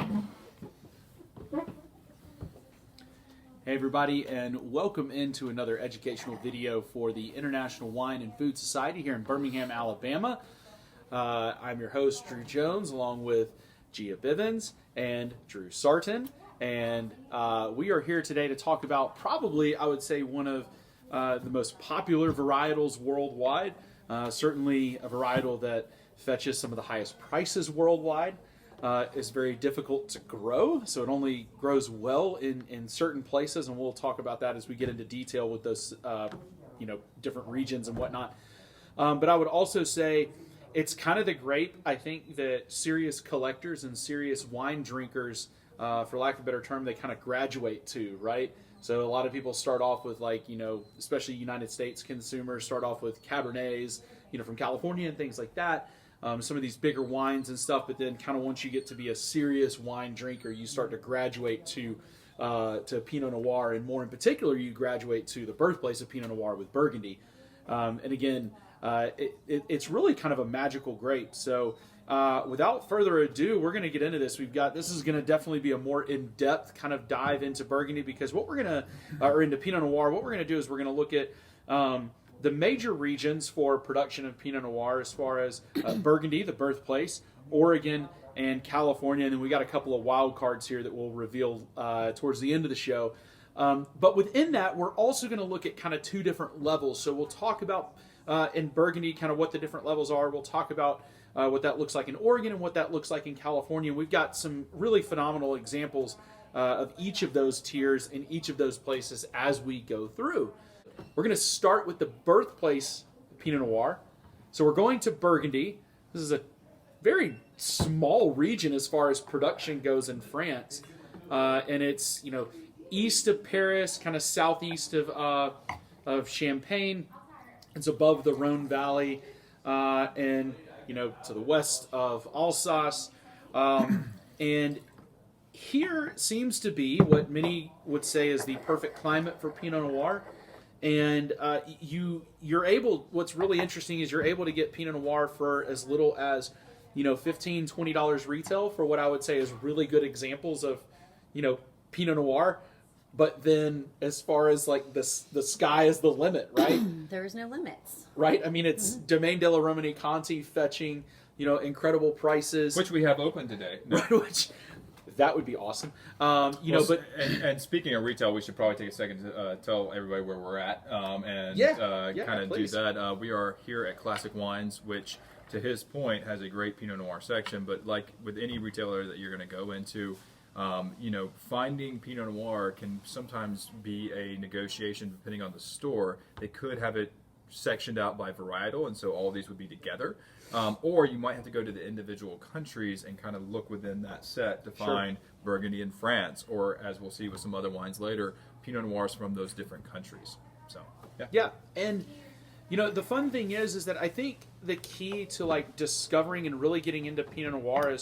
Hey everybody, and welcome into another educational video for the International Wine and Food Society here in Birmingham, Alabama. I'm your host, Drew Jones, along with Gia Bivens and Drew Sarton. And we are here today to talk about probably, I would say, one of the most popular varietals worldwide. Certainly a varietal that fetches some of the highest prices worldwide. Is very difficult to grow, so it only grows well in certain places, and we'll talk about that as we get into detail with those different regions and whatnot. But I would also say it's kind of the grape, I think, that serious collectors and serious wine drinkers, for lack of a better term, they kind of graduate to, right? So a lot of people start off with, especially United States consumers start off with Cabernets, from California and things like that. Some of these bigger wines and stuff, but then kind of once you get to be a serious wine drinker, you start to graduate to Pinot Noir, and more in particular, you graduate to the birthplace of Pinot Noir with Burgundy. And again, it's really kind of a magical grape. So without further ado, we're going to get into this. This is going to definitely be a more in-depth kind of dive into Burgundy, because or into Pinot Noir, what we're going to do is we're going to look at the major regions for production of Pinot Noir, as far as Burgundy, the birthplace, Oregon, and California. And then we got a couple of wild cards here that we'll reveal towards the end of the show. But within that, we're also going to look at kind of two different levels. So we'll talk about in Burgundy kind of what the different levels are. We'll talk about what that looks like in Oregon and what that looks like in California. We've got some really phenomenal examples of each of those tiers in each of those places as we go through. We're going to start with the birthplace Pinot Noir. So we're going to Burgundy. This is a very small region as far as production goes in France. And it's, east of Paris, kind of southeast of Champagne. It's above the Rhone Valley, and, to the west of Alsace. And here seems to be what many would say is the perfect climate for Pinot Noir. And you're able, what's really interesting is you're able to get Pinot Noir for as little as, $15, $20 retail for what I would say is really good examples of, Pinot Noir. But then as far as the sky is the limit, right? There's no limits. Right? I mean, it's Domaine de la Romanée-Conti fetching, incredible prices. Which we have open today. Which... That would be awesome. And speaking of retail, we should probably take a second to tell everybody where we're at kind of do that. We are here at Classic Wines, which, to his point, has a great Pinot Noir section. But like with any retailer that you're going to go into, finding Pinot Noir can sometimes be a negotiation depending on the store. They could have it sectioned out by varietal, and so all these would be together. Or you might have to go to the individual countries and kind of look within that set to find Burgundy in France, or, as we'll see with some other wines later, Pinot Noirs from those different countries. So, yeah. And, the fun thing is that I think the key to, discovering and really getting into Pinot Noir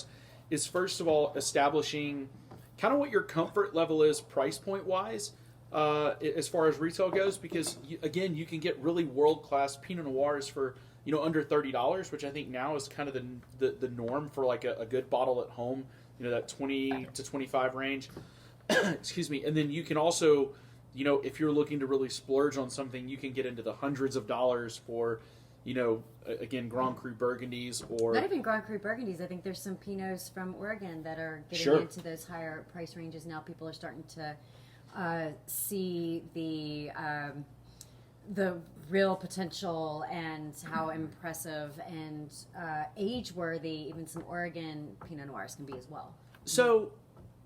is first of all, establishing kind of what your comfort level is price point-wise, as far as retail goes, because, again, you can get really world-class Pinot Noirs for under $30, which I think now is kind of the norm for a good bottle at home, that 20 to 25 range. Excuse me. And then you can also, if you're looking to really splurge on something, you can get into the hundreds of dollars for, again, Grand Cru Burgundies, or not even Grand Cru Burgundies. I think there's some Pinots from Oregon that are getting into those higher price ranges now. People are starting to see the real potential and how impressive and age-worthy even some Oregon Pinot Noirs can be as well. So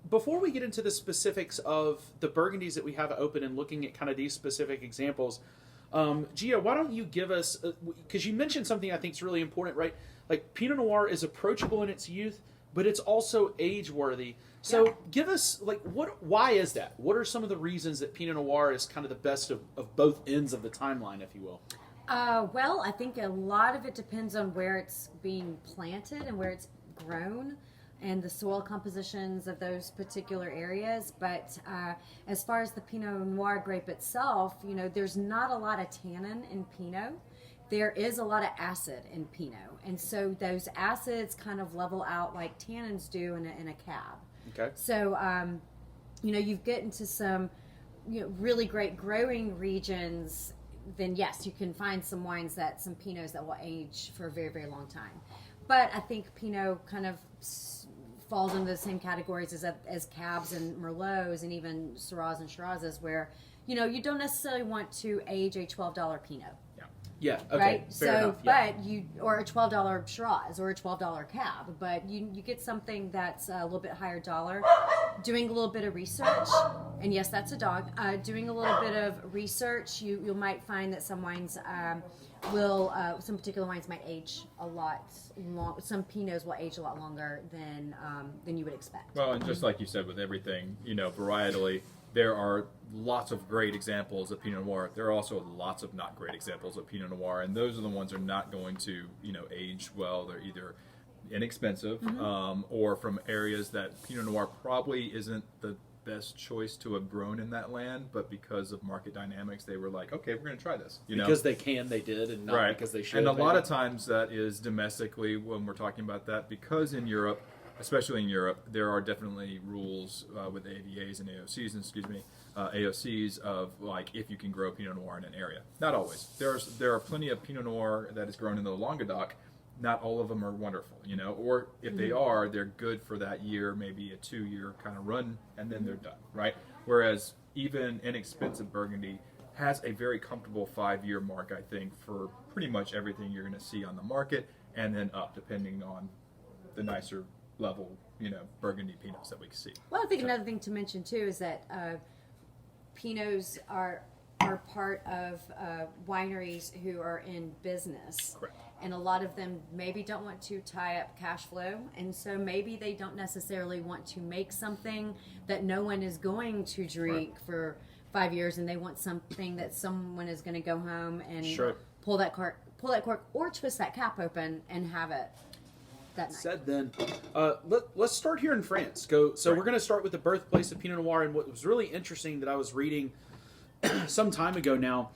before we get into the specifics of the Burgundies that we have open and looking at kind of these specific examples, Gia, why don't you give us, because you mentioned something I think is really important, right? Pinot Noir is approachable in its youth, but it's also age-worthy. So give us, why is that? What are some of the reasons that Pinot Noir is kind of the best of both ends of the timeline, if you will? Well, I think a lot of it depends on where it's being planted and where it's grown and the soil compositions of those particular areas. But as far as the Pinot Noir grape itself, there's not a lot of tannin in Pinot. There is a lot of acid in Pinot, and so those acids kind of level out like tannins do in a cab. Okay. So, you get into some really great growing regions, then yes, you can find some Pinots that will age for a very, very long time. But I think Pinot kind of falls into the same categories as Cabs and Merlots and even Syrahs and Shirazes, where you don't necessarily want to age a $12 Pinot. Yeah. Okay. Right. Fair enough. Yeah. But or a $12 Shiraz or a $12 Cab, but you get something that's a little bit higher dollar. Doing a little bit of research, and yes, that's a dog. Doing a little bit of research, you might find that some wines some particular wines might age a lot long. Some Pinots will age a lot longer than you would expect. Well, and just like you said with everything, varietally, there are lots of great examples of Pinot Noir. There are also lots of not great examples of Pinot Noir, and those are the ones that are not going to, age well. They're either inexpensive or from areas that Pinot Noir probably isn't the best choice to have grown in that land, but because of market dynamics, they were like, okay, we're going to try this. Because they did, and not because they should. And a lot of times that is domestically when we're talking about that, because in Europe, especially in Europe, there are definitely rules with AVAs and AOCs of like if you can grow Pinot Noir in an area. Not always. There are plenty of Pinot Noir that is grown in the Languedoc. Not all of them are wonderful, or if they are, they're good for that year, maybe a 2-year kind of run, and then they're done, right? Whereas even inexpensive Burgundy has a very comfortable 5-year mark, I think, for pretty much everything you're going to see on the market, and then up, depending on the nicer level, Burgundy Pinots that we see. Well, I think another thing to mention too is that Pinots are part of wineries who are in business. Correct. And a lot of them maybe don't want to tie up cash flow, and so maybe they don't necessarily want to make something that no one is going to drink for 5 years, and they want something that someone is going to go home and pull that cork, or twist that cap open and have it that night. Said then, let's start here in France. We're going to start with the birthplace of Pinot Noir, and what was really interesting that I was reading some time ago now.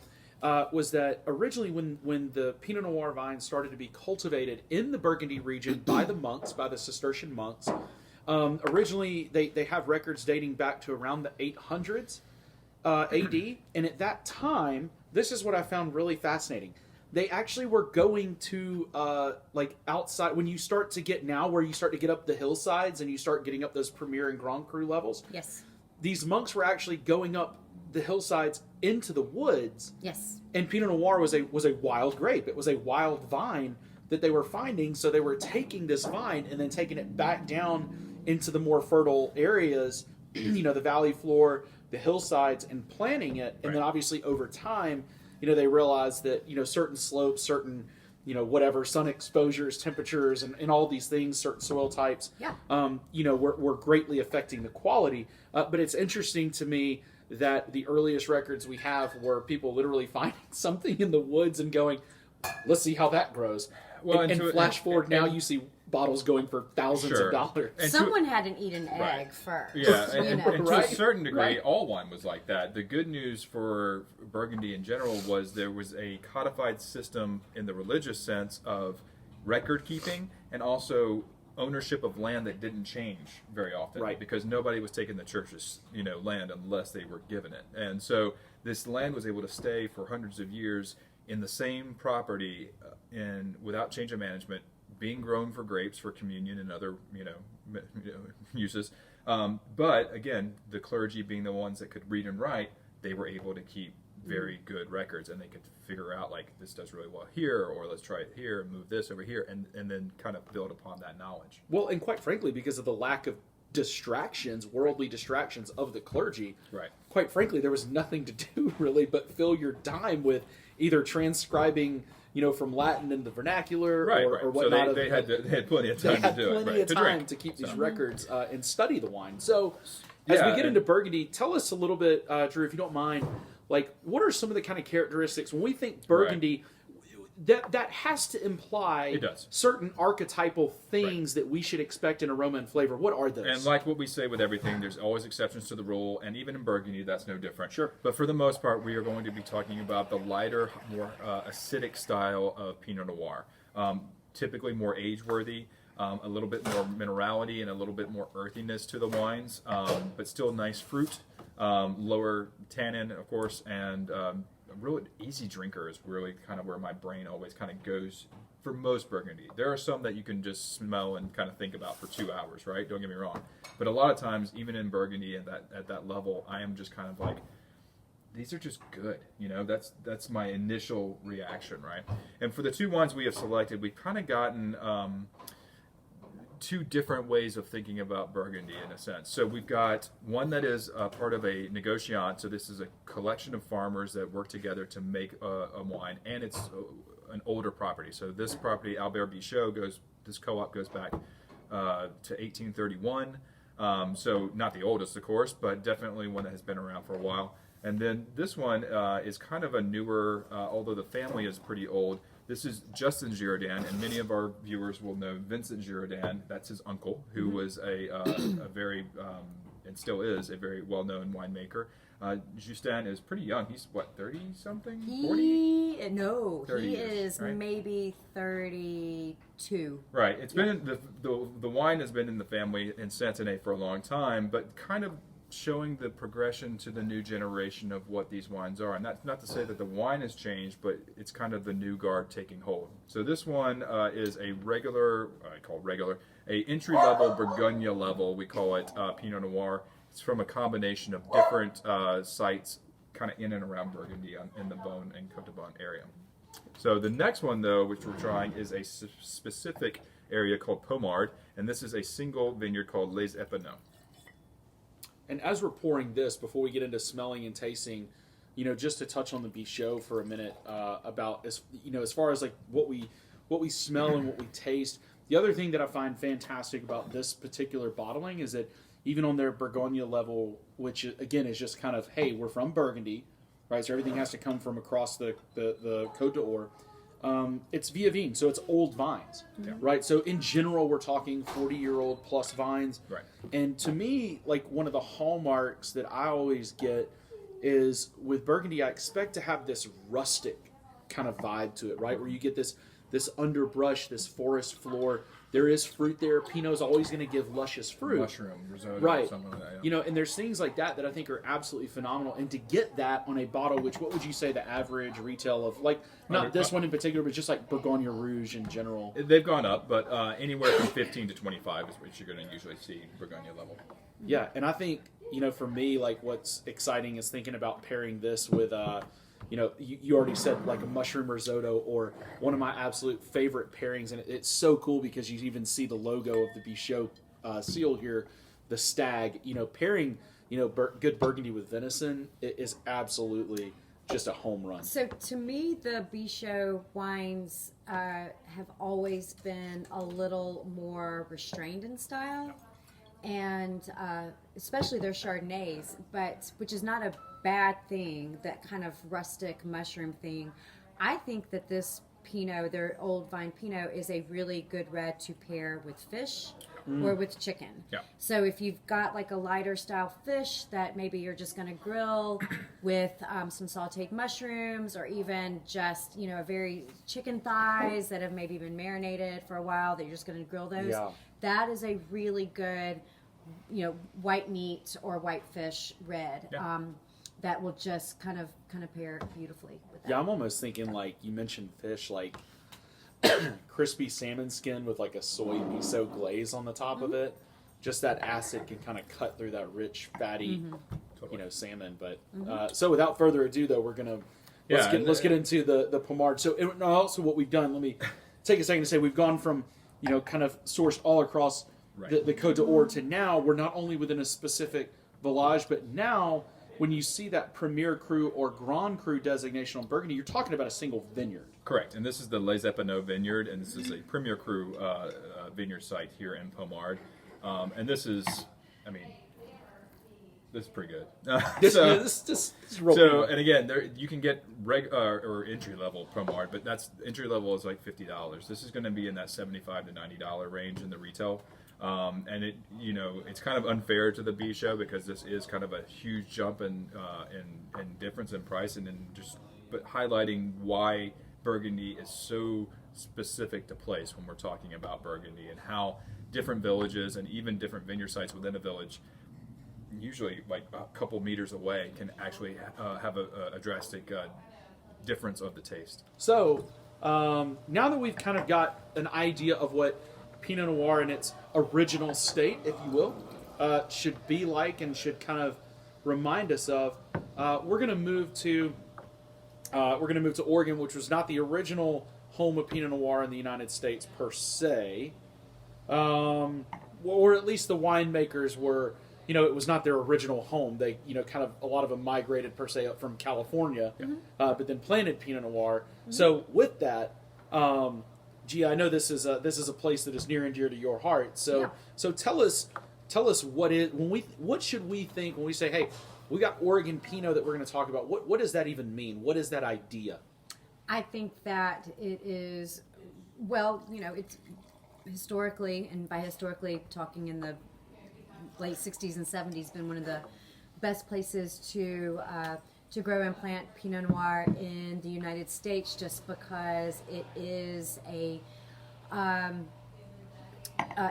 Was that originally when the Pinot Noir vines started to be cultivated in the Burgundy region by the Cistercian monks, originally they have records dating back to around the 800s AD, and at that time, this is what I found really fascinating. They actually were going to like outside when you start to get up the hillsides and you start getting up those Premier and Grand Cru levels. Yes. These monks were actually going up the hillsides into the woods. Yes. And Pinot Noir was a wild grape. It was a wild vine that they were finding. So they were taking this vine and then taking it back down into the more fertile areas, the valley floor, the hillsides, and planting it. And then obviously over time, they realized that, certain slopes, certain, whatever, sun exposures, temperatures, and all these things, certain soil types, were greatly affecting the quality. But it's interesting to me that the earliest records we have were people literally finding something in the woods and going, let's see how that grows. Well, and flash forward now, you see bottles going for thousands of dollars. And someone hadn't eaten an egg first. Yeah, and to a certain degree, all wine was like that. The good news for Burgundy in general was there was a codified system in the religious sense of record keeping and also ownership of land that didn't change very often, because nobody was taking the church's land unless they were given it, and so this land was able to stay for hundreds of years in the same property and without change of management, being grown for grapes for communion and other uses. But again, the clergy being the ones that could read and write, they were able to keep very good records, and they could figure out like this does really well here, or let's try it here and move this over here, and then kind of build upon that knowledge. Well, and quite frankly, because of the lack of worldly distractions of the clergy, quite frankly, there was nothing to do really but fill your time with either transcribing from Latin in the vernacular or whatnot. So they had plenty of time to do it. Plenty of time to keep these records and study the wine. So as we get into Burgundy, tell us a little bit, Drew, if you don't mind, like what are some of the kind of characteristics when we think Burgundy? That has to imply certain archetypal things that we should expect in aroma and flavor. What are those? And like what we say with everything, there's always exceptions to the rule, and even in Burgundy, that's no different. Sure. But for the most part, we are going to be talking about the lighter, more acidic style of Pinot Noir. typically more age-worthy, a little bit more minerality and a little bit more earthiness to the wines, but still nice fruit, lower tannin, of course, and a real easy drinker is really kind of where my brain always kind of goes for most Burgundy. There are some that you can just smell and kind of think about for 2 hours, right? Don't get me wrong. But a lot of times, even in Burgundy at that level, I am just kind of like, these are just good, you know. That's my initial reaction, right? And for the 2 wines we have selected, we've kind of gotten 2 different ways of thinking about Burgundy in a sense. So we've got one that is part of a negociant. So this is a collection of farmers that work together to make a wine, and it's an older property. So this property, Albert Bichot, this co-op goes back to 1831. So not the oldest, of course, but definitely one that has been around for a while. And then this one is kind of a newer, although the family is pretty old. This is Justin Girardin, and many of our viewers will know Vincent Girardin. That's his uncle, who was a very, and still is, a very well-known winemaker. Justin is pretty young. He's, what, 30-something? 40? No, 30 he years, is right? maybe 32. Right. It's been in the wine has been in the family in Santenay for a long time, but kind of showing the progression to the new generation of what these wines are. And that's not to say that the wine has changed, but it's kind of the new guard taking hold. So this one is a regular, a entry-level Bourgogne level, we call it Pinot Noir. It's from a combination of different sites kind of in and around Burgundy in the Beaune and Côte de Beaune area. So the next one, though, which we're trying, is a specific area called Pommard, and this is a single vineyard called Les Epineux. And as we're pouring this, before we get into smelling and tasting, you know, just to touch on the Bichot for a minute, about as far as like what we smell and what we taste. The other thing that I find fantastic about this particular bottling is that even on their Bourgogne level, which again is just kind of, hey, we're from Burgundy, right? So everything has to come from across the Côte d'Or. It's via vine, so it's old vines, right? So in general, we're talking 40-year-old plus vines. Right. And to me, like one of the hallmarks that I always get is with Burgundy, I expect to have this rustic kind of vibe to it, right? Where you get this underbrush, this forest floor. There is fruit there. Pinot's always going to give luscious fruit. Mushroom, risotto, right? something like that. Yeah. You know, and there's things like that I think are absolutely phenomenal. And to get that on a bottle, which what would you say the average retail of, like, not this one in particular, but just like Bourgogne Rouge in general? They've gone up, but anywhere from 15 to 25 is what you're going to usually see Bourgogne level. Yeah, and I think, you know, for me, like what's exciting is thinking about pairing this with, you know, you already said like a mushroom risotto, or one of my absolute favorite pairings, and it's so cool because you even see the logo of the Bichot seal here, the stag. You know, pairing, you know, good Burgundy with venison is absolutely just a home run. So to me, the Bichot wines have always been a little more restrained in style, and especially their Chardonnays, which is not a bad thing, that kind of rustic mushroom thing. I think that this Pinot, their old vine Pinot, is a really good red to pair with fish or with chicken. Yeah. So if you've got like a lighter style fish that maybe you're just going to grill with some sauteed mushrooms, or even just, you know, a very chicken thighs that have maybe been marinated for a while that you're just going to grill those. Yeah. That is a really good, you know, white meat or white fish red. Yeah. That will just kind of pair beautifully with that. Yeah, I'm almost thinking, like you mentioned fish, like crispy salmon skin with like a soy miso glaze on the top of it. Just that acid can kind of cut through that rich, fatty, you know, salmon. But so without further ado, though, we're gonna let's get into the Pommard. So and also what we've done. Let me take a second to say we've gone from, you know, kind of sourced all across the Côte d'Or to now we're not only within a specific village, but now when you see that Premier Cru or Grand Cru designation on Burgundy, you're talking about a single vineyard. Correct, and this is the Les Epineux vineyard, and this is a Premier Cru vineyard site here in Pommard. And this is, I mean, this is pretty good. This is real so, and again, you can get or entry level Pommard, but that's entry level is like $50. This is going to be in that $75 to $90 range in the retail. And it, you know, it's kind of unfair to the Bichot because this is kind of a huge jump in difference in price, and then but highlighting why Burgundy is so specific to place when we're talking about Burgundy, and how different villages and even different vineyard sites within a village, usually like a couple meters away, can actually have a drastic difference of the taste. So now that we've kind of got an idea of what Pinot Noir in its original state, if you will, should be like and should kind of remind us of, we're going to move to Oregon, which was not the original home of Pinot Noir in the United States per se, or at least the winemakers were. It was not their original home. They, kind of a lot of them migrated per se up from California, but then planted Pinot Noir. Mm-hmm. So with that, Gia, I know this is a place that is near and dear to your heart. So tell us what should we think when we say, hey, we got Oregon Pinot that we're going to talk about. What does that even mean? What is that idea? I think that it is, well, it's historically, and by historically talking in the late 60s and 70s, been one of the best places to grow and plant Pinot Noir in the United States, just because it is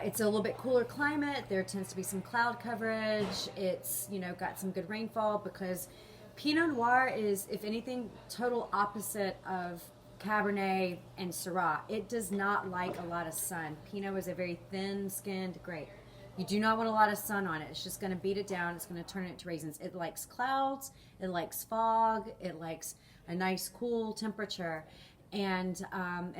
it's a little bit cooler climate. There tends to be some cloud coverage. It's got some good rainfall, because Pinot Noir is, if anything, total opposite of Cabernet and Syrah. It does not like a lot of sun. Pinot is a very thin-skinned grape. You do not want a lot of sun on it. It's just going to beat it down. It's going to turn it into raisins. It likes clouds. It likes fog. It likes a nice, cool temperature. And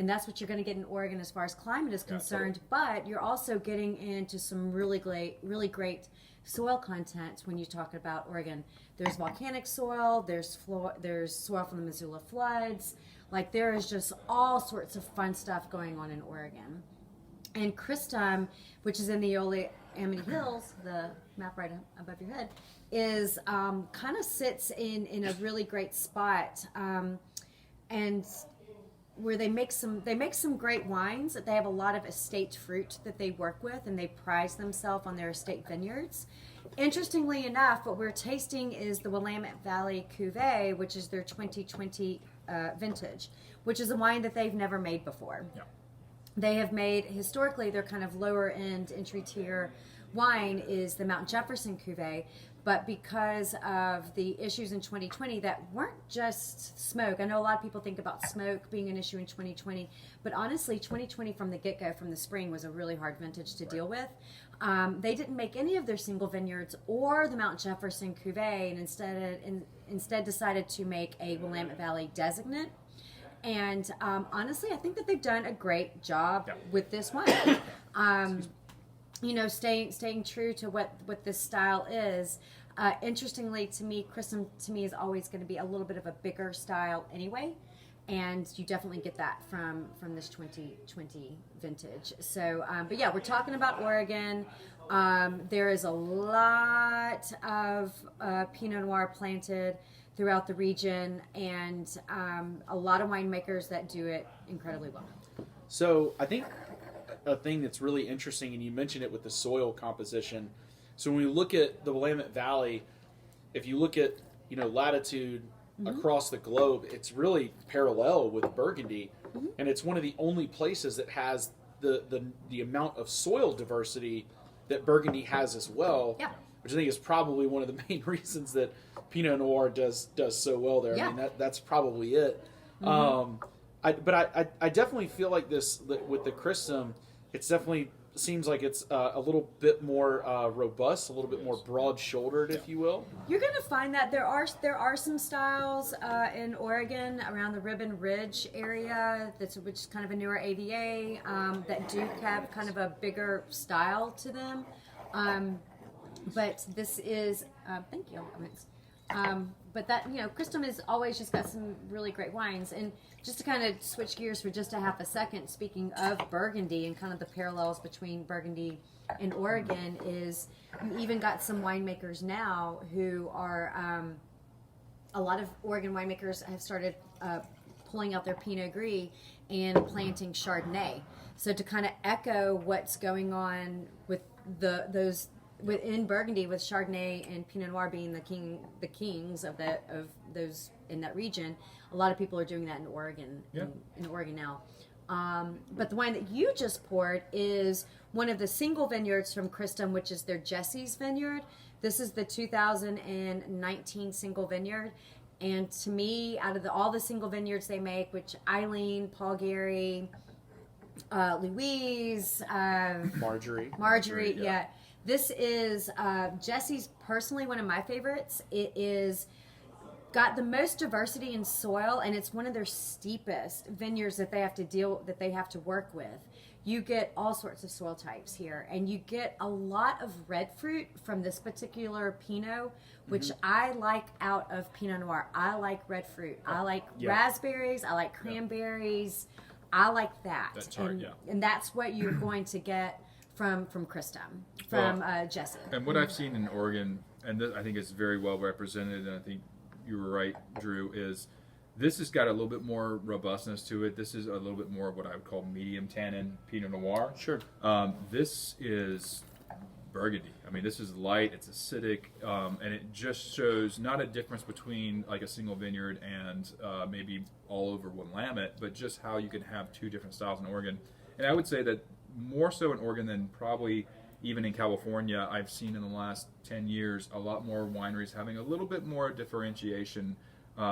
that's what you're going to get in Oregon as far as climate is concerned. But you're also getting into some really great soil content when you talk about Oregon. There's volcanic soil. There's soil from the Missoula floods. Like, there is just all sorts of fun stuff going on in Oregon. And Christum, which is in the Amity Hills, the map right above your head, is kind of sits in a really great spot, and where they make some great wines. They have a lot of estate fruit that they work with, and they prize themselves on their estate vineyards. Interestingly enough, what we're tasting is the Willamette Valley Cuvée, which is their 2020 vintage, which is a wine that they've never made before. Yeah. They have made, historically, their kind of lower end entry tier wine is the Mount Jefferson Cuvée, but because of the issues in 2020 that weren't just smoke. I know a lot of people think about smoke being an issue in 2020, but honestly, 2020 from the get-go, from the spring, was a really hard vintage to deal with. They didn't make any of their single vineyards or the Mount Jefferson Cuvée, and instead decided to make a Willamette Valley designate. And honestly, I think that they've done a great job with this wine. Staying true to what this style is. Interestingly, to me, Christum is always going to be a little bit of a bigger style anyway, and you definitely get that from this 2020 vintage. So, but yeah, we're talking about Oregon. There is a lot of Pinot Noir planted throughout the region, and a lot of winemakers that do it incredibly well. So I think a thing that's really interesting, and you mentioned it with the soil composition. So when we look at the Willamette Valley, if you look at latitude across the globe, it's really parallel with Burgundy, and it's one of the only places that has the amount of soil diversity that Burgundy has as well. Yeah. Which I think is probably one of the main reasons that Pinot Noir does so well there. Yeah. I mean, that's probably it. I definitely feel like this with the Christum, it's definitely seems like it's a little bit more robust, a little bit more broad-shouldered, if you will. You're going to find that there are some styles in Oregon around the Ribbon Ridge area, which is kind of a newer AVA, that do have kind of a bigger style to them. But this is, thank you. But that, Christum has always just got some really great wines. And just to kind of switch gears for just a half a second, speaking of Burgundy and kind of the parallels between Burgundy and Oregon, is you even got some winemakers now who are, a lot of Oregon winemakers have started pulling out their Pinot Gris and planting Chardonnay. So to kind of echo what's going on with those within Burgundy, with Chardonnay and Pinot Noir being the kings of those in that region, a lot of people are doing that in Oregon. Yeah. In Oregon now, But the wine that you just poured is one of the single vineyards from Christum, which is their Jesse's vineyard. This is the 2019 single vineyard. And to me, out of all the single vineyards they make, which Eileen, Paul Gary, Louise, Marjorie, yeah. This is Jesse's personally one of my favorites. It is got the most diversity in soil, and it's one of their steepest vineyards that they have to work with. You get all sorts of soil types here, and you get a lot of red fruit from this particular Pinot, which I like out of Pinot Noir. I like red fruit. I like raspberries. I like cranberries. I like that. That's hard, and that's what you're going to get from Christum, from Jesse. And what I've seen in Oregon, and this, I think it's very well represented, and I think you were right, Drew, is this has got a little bit more robustness to it. This is a little bit more of what I would call medium tannin Pinot Noir. Sure. This is Burgundy. I mean, this is light, it's acidic, and it just shows not a difference between like a single vineyard and maybe all over Willamette, but just how you can have two different styles in Oregon. And I would say that more so in Oregon than probably even in California, I've seen in the last 10 years a lot more wineries having a little bit more differentiation.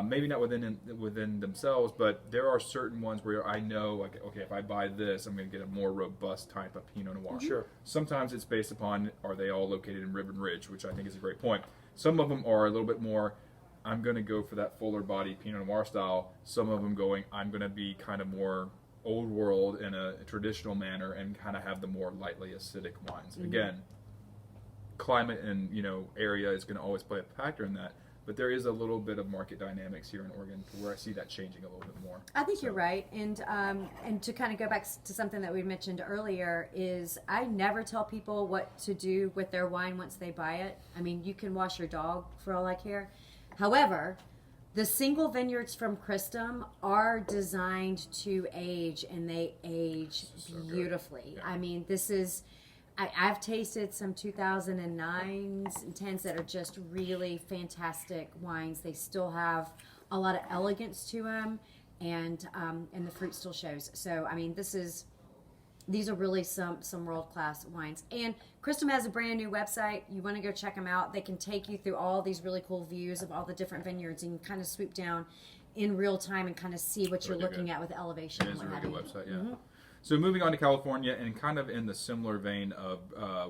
Maybe not within themselves, but there are certain ones where I know, like, okay, if I buy this, I'm going to get a more robust type of Pinot Noir. Sure. Sometimes it's based upon, are they all located in Ribbon Ridge, which I think is a great point. Some of them are a little bit more, I'm going to go for that fuller body Pinot Noir style. Some of them going, I'm going to be kind of more old world in a traditional manner and kind of have the more lightly acidic wines. Again, climate and area is going to always play a factor in that. But there is a little bit of market dynamics here in Oregon where I see that changing a little bit more. I think you're right. And to kind of go back to something that we mentioned earlier is I never tell people what to do with their wine once they buy it. I mean, you can wash your dog for all I care. However, the single vineyards from Christum are designed to age, and they age beautifully. Yeah. I mean, this is... I've tasted some 2009s and 10s that are just really fantastic wines. They still have a lot of elegance to them, and the fruit still shows. So, I mean, these are really some world-class wines. And Christum has a brand new website. You want to go check them out. They can take you through all these really cool views of all the different vineyards, and kind of swoop down in real time and kind of see what you're looking at with elevation. It is a really good website, yeah. So moving on to California, and kind of in the similar vein of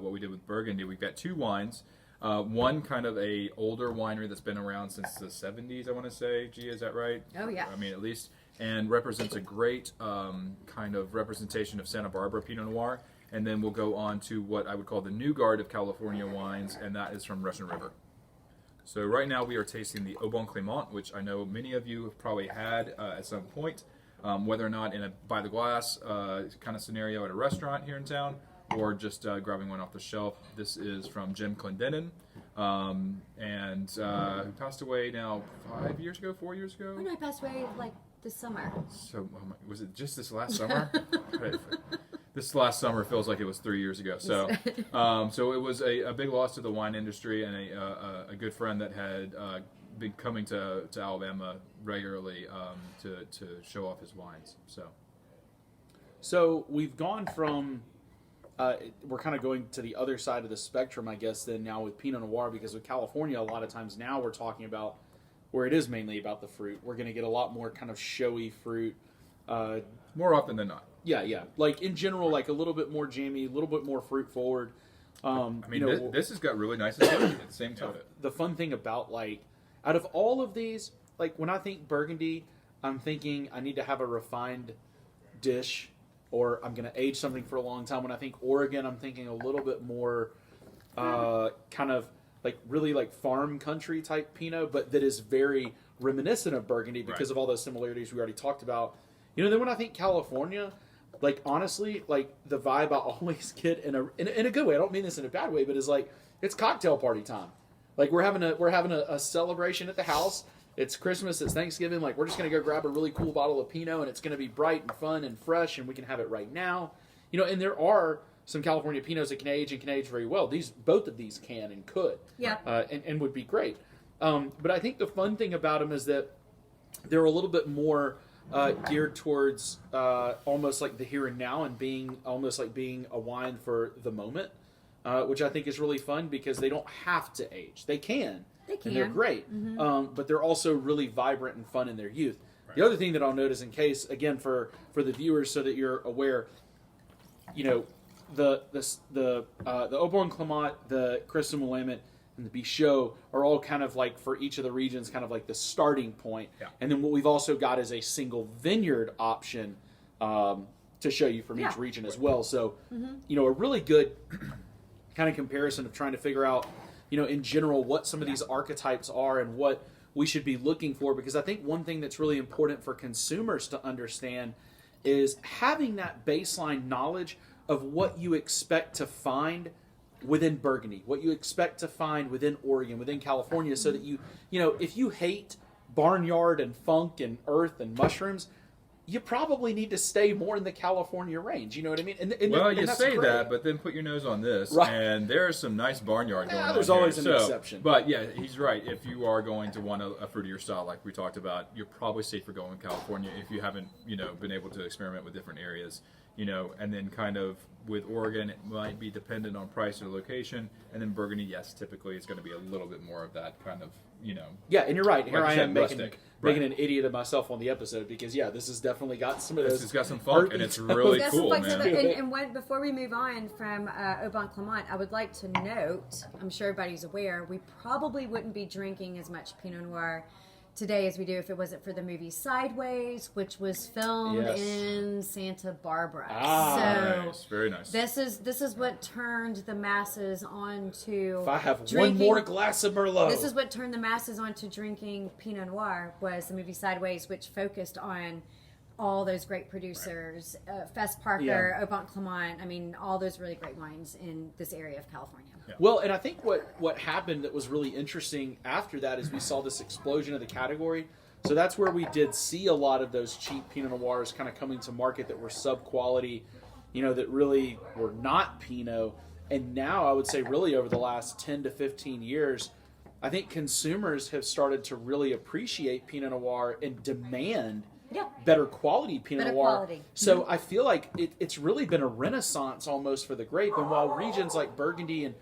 what we did with Burgundy, we've got two wines. One kind of a older winery that's been around since the 70s, I want to say. Gia, is that right? Oh, yeah. I mean, at least, and represents a great kind of representation of Santa Barbara Pinot Noir. And then we'll go on to what I would call the new guard of California wines, and that is from Russian River. So right now we are tasting the Au Bon Clément, which I know many of you have probably had at some point. Whether or not in a by the glass kind of scenario at a restaurant here in town, or just grabbing one off the shelf. This is from Jim Clendenin, and who passed away now 4 years ago? Oh, no, I passed away like this summer. So was it just this last summer? This last summer feels like it was 3 years ago. So, so it was a big loss to the wine industry, and a good friend that had been coming to Alabama regularly to show off his wines. So we've gone from we're kind of going to the other side of the spectrum, I guess, then now with Pinot Noir, because with California, a lot of times now we're talking about where it is mainly about the fruit. We're going to get a lot more kind of showy fruit. More often than not. Yeah. Like in general, like a little bit more jammy, a little bit more fruit forward. I mean, this has got really nice acidity at the same time. The fun thing about, like, out of all of these, like when I think Burgundy, I'm thinking I need to have a refined dish, or I'm going to age something for a long time. When I think Oregon, I'm thinking a little bit more kind of like really like farm country type Pinot, but that is very reminiscent of Burgundy because of all those similarities we already talked about. Then when I think California, like honestly, like the vibe I always get in a good way. I don't mean this in a bad way, but it's like it's cocktail party time. Like we're having a celebration at the house. It's Christmas, it's Thanksgiving. Like we're just gonna go grab a really cool bottle of Pinot, and it's gonna be bright and fun and fresh, and we can have it right now. And there are some California Pinots that can age very well. Both of these can and could, and would be great. But I think the fun thing about them is that they're a little bit more geared towards almost like the here and now and being almost like being a wine for the moment, which I think is really fun because they don't have to age. They can. And they're great, but they're also really vibrant and fun in their youth. Right. The other thing that I'll note is, in case, again, for the viewers, so that you're aware, the Aubin Clément, the Crystal Willamette, and the Bichot are all kind of like, for each of the regions, kind of like the starting point. Yeah. And then what we've also got is a single vineyard option to show you from each region as well. So, a really good kind of comparison of trying to figure out, in general, what some of these archetypes are and what we should be looking for. Because I think one thing that's really important for consumers to understand is having that baseline knowledge of what you expect to find within Burgundy, what you expect to find within Oregon, within California, so that if you hate barnyard and funk and earth and mushrooms, you probably need to stay more in the California range. You know what I mean? And you say great. That, but then put your nose on this, right. And there's some nice barnyard going on. There's always an exception. But yeah, he's right. If you are going to want a fruitier style like we talked about, you're probably safer going to California if you haven't, been able to experiment with different areas. And then kind of with Oregon, it might be dependent on price or location. And then Burgundy, yes, typically it's going to be a little bit more of that kind of, Yeah, and you're right. Here I am making an idiot of myself on the episode because, this has definitely got some of those. It's got some funk, and it's really cool, man. And before we move on from Aubin Clément, I would like to note, I'm sure everybody's aware, we probably wouldn't be drinking as much Pinot Noir today as we do if it wasn't for the movie Sideways, which was filmed in Santa Barbara. Nice. Very nice. This is what turned the masses onto. If I have one more glass of Merlot. This is what turned the masses onto drinking Pinot Noir, was the movie Sideways, which focused on all those great producers, Fess Parker, Aubin Clément. I mean, all those really great wines in this area of California. Yeah. Well, and I think what happened that was really interesting after that is we saw this explosion of the category. So that's where we did see a lot of those cheap Pinot Noirs kind of coming to market that were sub-quality, that really were not Pinot. And now I would say really over the last 10 to 15 years, I think consumers have started to really appreciate Pinot Noir and demand better quality Pinot Noir. So I feel like it's really been a renaissance almost for the grape. And while regions like Burgundy and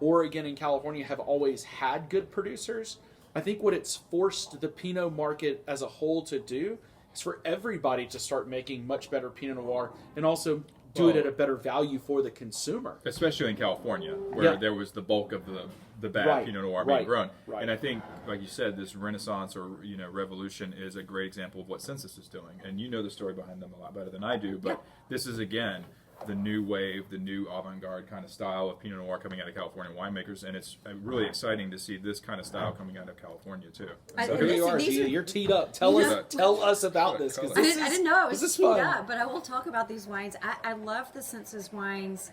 Oregon and California have always had good producers, I think what it's forced the Pinot market as a whole to do is for everybody to start making much better Pinot Noir and also do it at a better value for the consumer. Especially in California, where there was the bulk of the bad Pinot Noir being grown. Right. And I think, like you said, this renaissance or revolution is a great example of what Census is doing. And you know the story behind them a lot better than I do, but this is, again, the new wave, the new avant-garde kind of style of Pinot Noir coming out of California winemakers, and it's really exciting to see this kind of style coming out of California too. So here you are, Gia. You're teed up. Tell us about this. I didn't know I was teed up, but I will talk about these wines. I love the Census wines.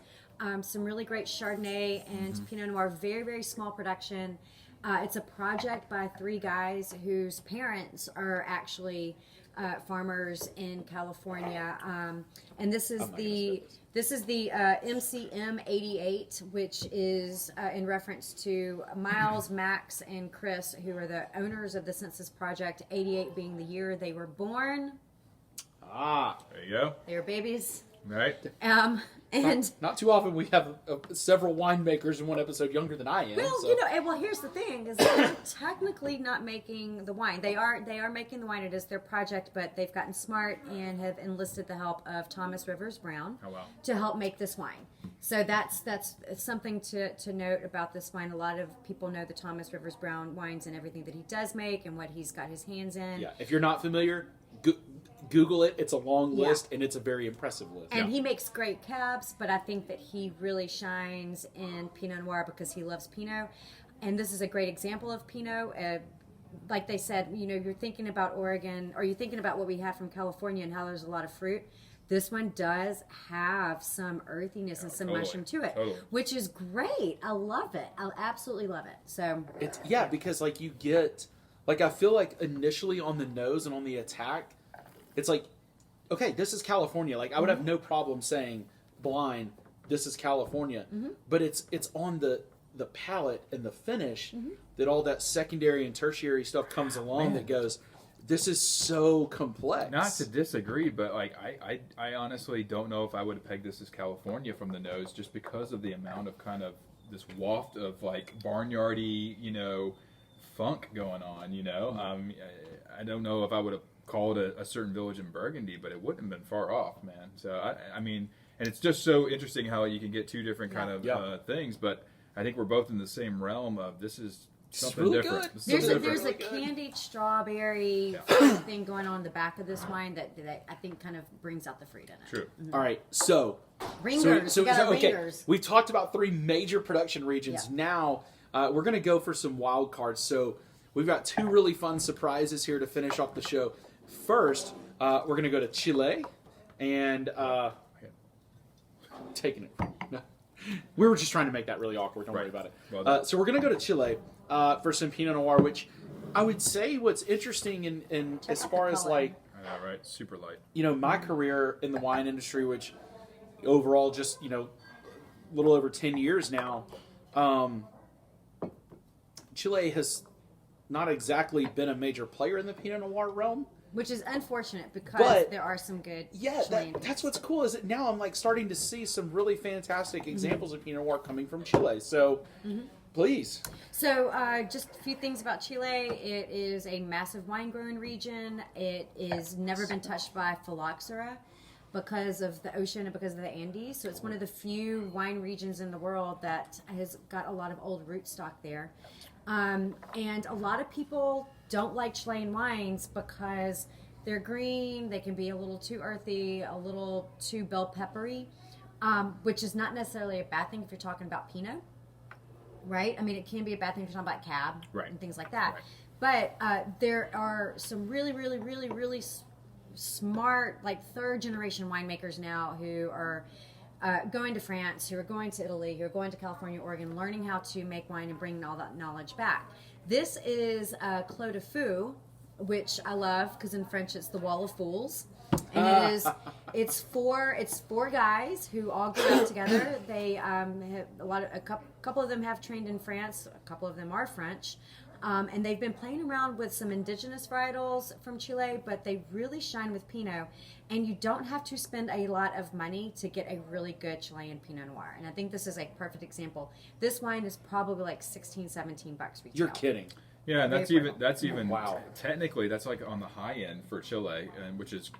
Some really great Chardonnay and Pinot Noir. Very, very small production. It's a project by three guys whose parents are actually farmers in California, and this is the MCM 88, which is in reference to Miles, Max, and Chris, who are the owners of the Census Project. 88 being the year they were born. There you go. They were babies. Right. And not too often we have several winemakers in one episode younger than I am. Well, here's the thing: is they're technically not making the wine. They are making the wine. It is their project, but they've gotten smart and have enlisted the help of Thomas Rivers Brown to help make this wine. So that's something to note about this wine. A lot of people know the Thomas Rivers Brown wines and everything that he does make and what he's got his hands in. Yeah, if you're not familiar, Google it. It's a long list, and it's a very impressive list. And he makes great cabs, but I think that he really shines in Pinot Noir because he loves Pinot. And this is a great example of Pinot. Like they said, you're thinking about Oregon, or you're thinking about what we have from California and how there's a lot of fruit. This one does have some earthiness and some mushroom to it, which is great. I love it. I absolutely love it. So it's because you get I feel like initially on the nose and on the attack, it's like, okay, this is California. I would have no problem saying blind, this is California. But it's on the palate and the finish that all that secondary and tertiary stuff comes along that goes, this is so complex. Not to disagree, but like I honestly don't know if I would have pegged this as California from the nose, just because of the amount of kind of this waft of like barnyardy, funk going on. I don't know if I would have called a certain village in Burgundy, but it wouldn't have been far off, man. So I mean, and it's just so interesting how you can get two different kind of things, but I think we're both in the same realm of this is something really different. Good. There's a candied strawberry thing going on in the back of this wine that I think kind of brings out the fruit in it. True. Mm-hmm. All right, so Ringers. okay. Ringers. We've talked about 3 major production regions. Yeah. Now we're going to go for some wild cards. So we've got 2 really fun surprises here to finish off the show. First, we're going to go to Chile, and taking it. No. We were just trying to make that really awkward. Don't worry about it. Well so we're going to go to Chile for some Pinot Noir, which I would say what's interesting in as far as like, I know, right? Super light. my career in the wine industry, which overall just, a little over 10 years now, Chile has not exactly been a major player in the Pinot Noir realm. Which is unfortunate because But, there are some good that's Chilean things. what's cool is that now I'm like starting to see some really fantastic examples of Pinot Noir coming from Chile. So, please. So, just a few things about Chile. It is a massive wine growing region. It is never been touched by phylloxera because of the ocean and because of the Andes. So, it's one of the few wine regions in the world that has got a lot of old rootstock there. And a lot of people don't like Chilean wines because they're green, they can be a little too earthy, a little too bell peppery, which is not necessarily a bad thing if you're talking about Pinot, right? I mean, it can be a bad thing if you're talking about Cab and things like that. Right. But there are some really, really, really, really smart, like 3rd generation winemakers now who are going to France, who are going to Italy, who are going to California, Oregon, learning how to make wine and bringing all that knowledge back. This is Clos de Fou, which I love because in French it's the Wall of Fools, and it's four guys who all grew up together. They have a couple of them have trained in France, a couple of them are French. And they've been playing around with some indigenous varietals from Chile, but they really shine with Pinot. And you don't have to spend a lot of money to get a really good Chilean Pinot Noir. And I think this is a perfect example. This wine is probably like $16, $17 retail. You're kidding. Yeah, and that's even wow. Technically that's like on the high end for Chile, and which is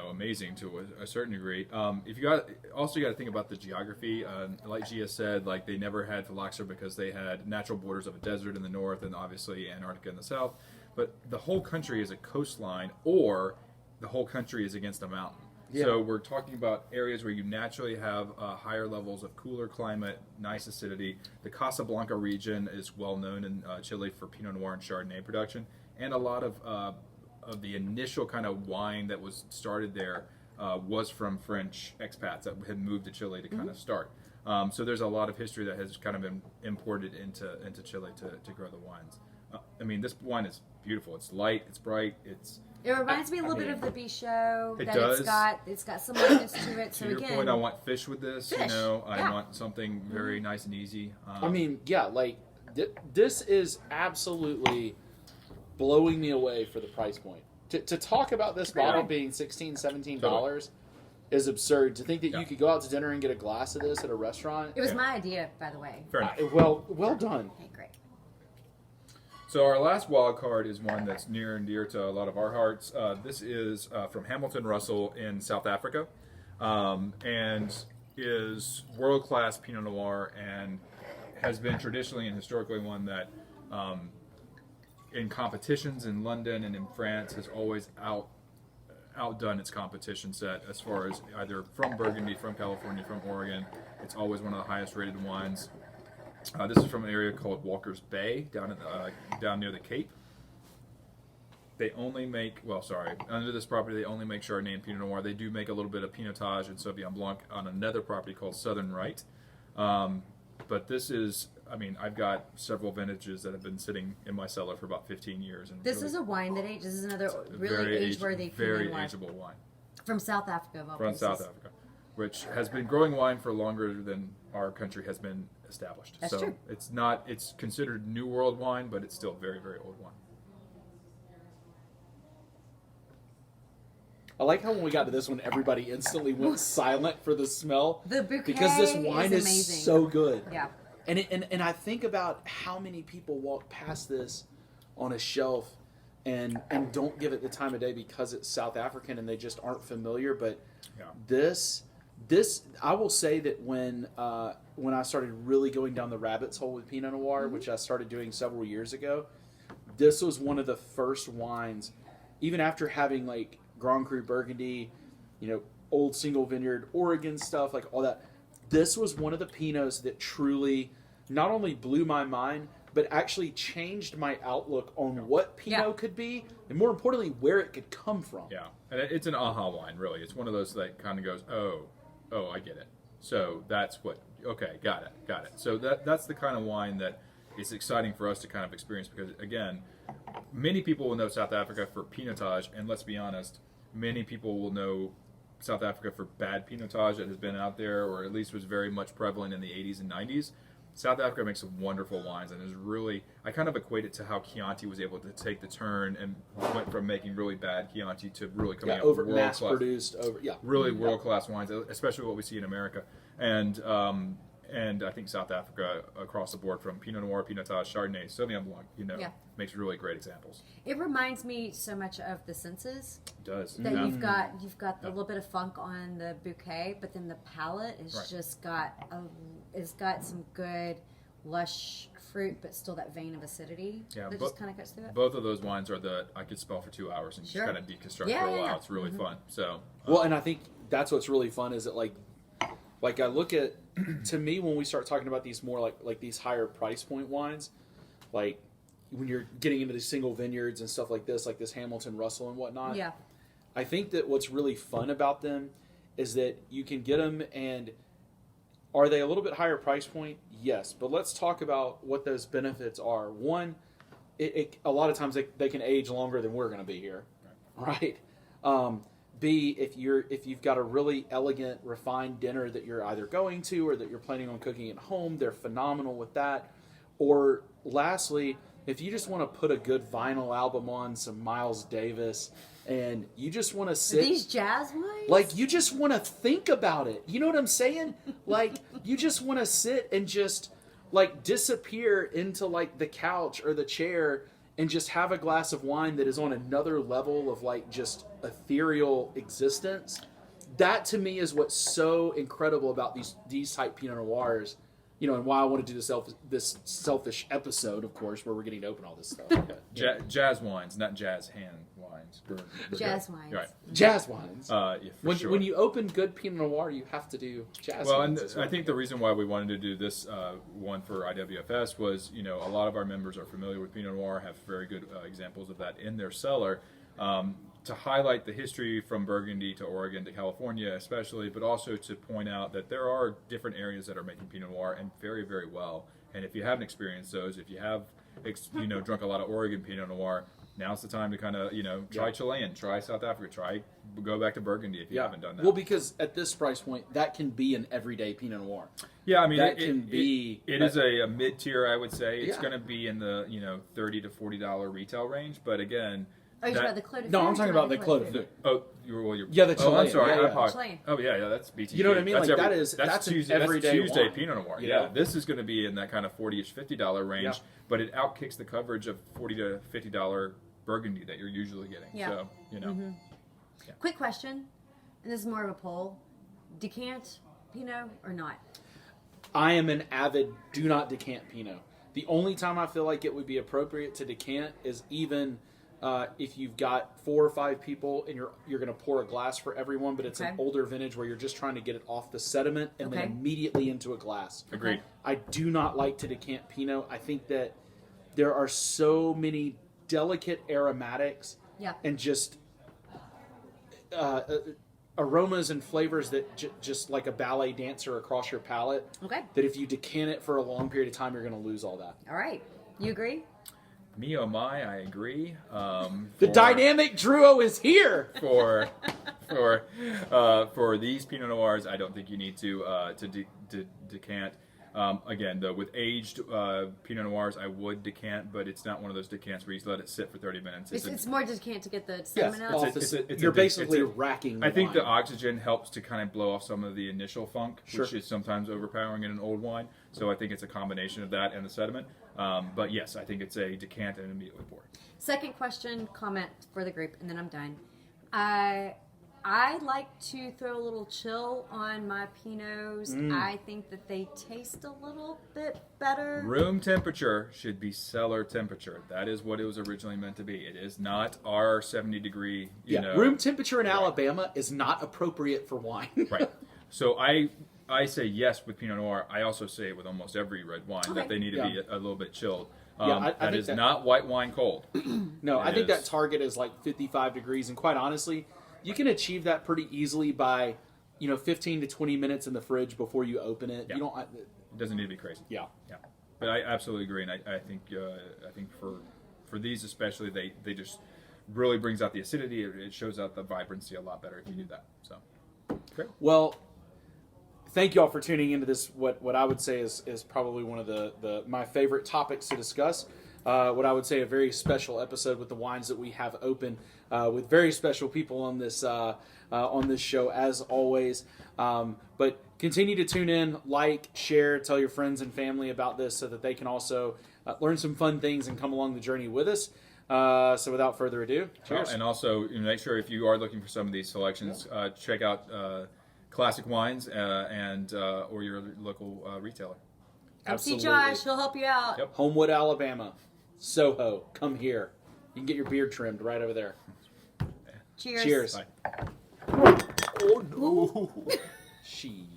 amazing to a certain degree. If you got to think about the geography, like Gia said, like they never had phylloxera because they had natural borders of a desert in the north and obviously Antarctica in the south. But the whole country is a coastline, or the whole country is against a mountain. Yeah. So we're talking about areas where you naturally have higher levels of cooler climate, nice acidity. The Casablanca region is well known in Chile for Pinot Noir and Chardonnay production, and a lot of the initial kind of wine that was started there was from French expats that had moved to Chile to kind of start. So there's a lot of history that has kind of been imported into Chile to grow the wines. I mean, this wine is beautiful. It's light, it's bright, It reminds me a little bit of the Bichot. It does. It's got some lightness to it. To So your again, point, I want fish with this. Fish. I want something very nice and easy. I mean, yeah, like this is absolutely blowing me away for the price point. To talk about this bottle being $16, $17 is absurd. To think that you could go out to dinner and get a glass of this at a restaurant. It was my idea, by the way. Fair enough. Well done. Okay, great. So our last wild card is one that's near and dear to a lot of our hearts. This is from Hamilton Russell in South Africa, and is world-class Pinot Noir, and has been traditionally and historically one that in competitions in London and in France has always outdone its competition set as far as either from Burgundy, from California, from Oregon. It's always one of the highest rated wines. This is from an area called Walker's Bay, down near the Cape. They only make, under this property they only make Chardonnay and Pinot Noir. They do make a little bit of Pinotage and Sauvignon Blanc on another property called Southern Rite. But this is, I've got several vintages that have been sitting in my cellar for about 15 years. And This is a wine that ages. This is another really age-worthy very wine. ageable wine. From South Africa, of all From places. South Africa, which has been growing wine for longer than our country has been established. That's so true. It's considered New World wine, but it's still very, very old wine. I like how when we got to this one, everybody instantly went silent for the smell. The bouquet because this wine is amazing. so good. Yeah. And I think about how many people walk past this on a shelf and don't give it the time of day because it's South African and they just aren't familiar. But this I will say that when I started really going down the rabbit's hole with Pinot Noir, which I started doing several years ago, this was one of the first wines, even after having like Grand Cru Burgundy, old single vineyard Oregon stuff, like all that. This was one of the Pinots that truly not only blew my mind, but actually changed my outlook on what Pinot could be, and more importantly, where it could come from. Yeah, and it's an aha wine, really. It's one of those that kind of goes, oh, I get it. So that's what, okay, got it. So that's the kind of wine that is exciting for us to kind of experience because, again, many people will know South Africa for Pinotage, and let's be honest, many people will know South Africa for bad Pinotage that has been out there, or at least was very much prevalent in the 80s and 90s. South Africa makes some wonderful wines, and is really, I kind of equate it to how Chianti was able to take the turn and went from making really bad Chianti to really coming out with mass produced, really world class wines, especially what we see in America. And I think South Africa across the board, from Pinot Noir, Pinotage, Chardonnay, Sauvignon Blanc, makes really great examples. It reminds me so much of the senses. It does. That you've got the little bit of funk on the bouquet, but then the palate is just got some good lush fruit, but still that vein of acidity that just kind of cuts through it. Both of those wines are I could spell for 2 hours and just kind of deconstruct for a while. It's really fun. So and I think that's what's really fun is that like I look at, to me, when we start talking about these more like these higher price point wines, like when you're getting into these single vineyards and stuff like this Hamilton Russell and whatnot. Yeah. I think that what's really fun about them is that you can get them, and are they a little bit higher price point? Yes, but let's talk about what those benefits are. One, a lot of times they can age longer than we're going to be here, right? B, if you've got a really elegant, refined dinner that you're either going to or that you're planning on cooking at home, they're phenomenal with that. Or lastly, if you just want to put a good vinyl album on, some Miles Davis, and you just want to sit... Are these jazz wines? Like, you just want to think about it. You know what I'm saying? Like, you just want to sit and just, like, disappear into, like, the couch or the chair and just have a glass of wine that is on another level of, like, just ethereal existence. That, to me, is what's so incredible about these type Pinot Noirs. And why I want to do this selfish episode, of course, where we're getting to open all this stuff. Jazz wines, not jazz hand wines. Jazz wines. Right. Jazz wines. Sure. When you open good Pinot Noir, you have to do jazz wines. Well, and I think the reason why we wanted to do this one for IWFS was, a lot of our members are familiar with Pinot Noir, have very good examples of that in their cellar. To highlight the history from Burgundy to Oregon to California especially, but also to point out that there are different areas that are making Pinot Noir and very, very well. And if you haven't experienced those, if you have drunk a lot of Oregon Pinot Noir, now's the time to kind of try Chilean, try South Africa, go back to Burgundy if you haven't done that. Well, because at this price point, that can be an everyday Pinot Noir. Yeah, I mean, that can be. It is a mid-tier, I would say. It's going to be in the $30 to $40 retail range, but again. Oh, you're talking about the Clos de Feu? No, I'm talking about the Clos de Feu. Oh, the Chilean. Oh, I'm sorry. Chilean. Oh, yeah, that's BTG. You know what I mean? That's That's Tuesday, an everyday Tuesday wine. Pinot Noir. Yeah, this is going to be in that kind of $40-ish, $50 range, but it outkicks the coverage of $40 to $50 Burgundy that you're usually getting. Yeah. So, Quick question, and this is more of a poll. Decant Pinot or not? I am an avid do not decant Pinot. The only time I feel like it would be appropriate to decant is even if you've got 4 or 5 people and you're going to pour a glass for everyone, but it's an older vintage where you're just trying to get it off the sediment and then immediately into a glass. Agreed. I do not like to decant Pinot. I think that there are so many delicate aromatics and just aromas and flavors that just like a ballet dancer across your palate. Okay. That if you decant it for a long period of time, you're going to lose all that. All right. You agree? Me, oh my, I agree. The dynamic duo is here. For these Pinot Noirs, I don't think you need to decant. Again, though, with aged Pinot Noirs, I would decant, but it's not one of those decants where you just let it sit for 30 minutes. It's more decant to get the sediment out. You're basically racking the I think wine. the oxygen helps to kind of blow off some of the initial funk, which is sometimes overpowering in an old wine. So I think it's a combination of that and the sediment. But yes, I think it's a decant and immediately pour. Second question, comment for the group, and then I'm done. I like to throw a little chill on my Pinots. I think that they taste a little bit better. Room temperature should be cellar temperature. That is what it was originally meant to be. It is not our 70-degree, you know. Room temperature in Alabama is not appropriate for wine. Right. So I say yes with Pinot Noir. I also say it with almost every red wine that they need to be a little bit chilled. I that is not white wine cold. No, I think that target is like 55 degrees, and quite honestly, you can achieve that pretty easily by, 15 to 20 minutes in the fridge before you open it. Yeah. You don't. It doesn't need to be crazy. Yeah. But I absolutely agree, and I think for these especially, they just really brings out the acidity. It shows out the vibrancy a lot better if you do that. So, great. Well, thank you all for tuning into this. What I would say is probably one of my favorite topics to discuss. What I would say a very special episode with the wines that we have open, with very special people on this show as always. But continue to tune in, like, share, tell your friends and family about this so that they can also learn some fun things and come along the journey with us. So without further ado, cheers. And also, make sure if you are looking for some of these selections, check out Classic Wines and or your local retailer. MC Josh, he'll help you out. Yep. Homewood, Alabama. Soho, come here. You can get your beard trimmed right over there. Cheers. Cheers. Bye. Oh no. She.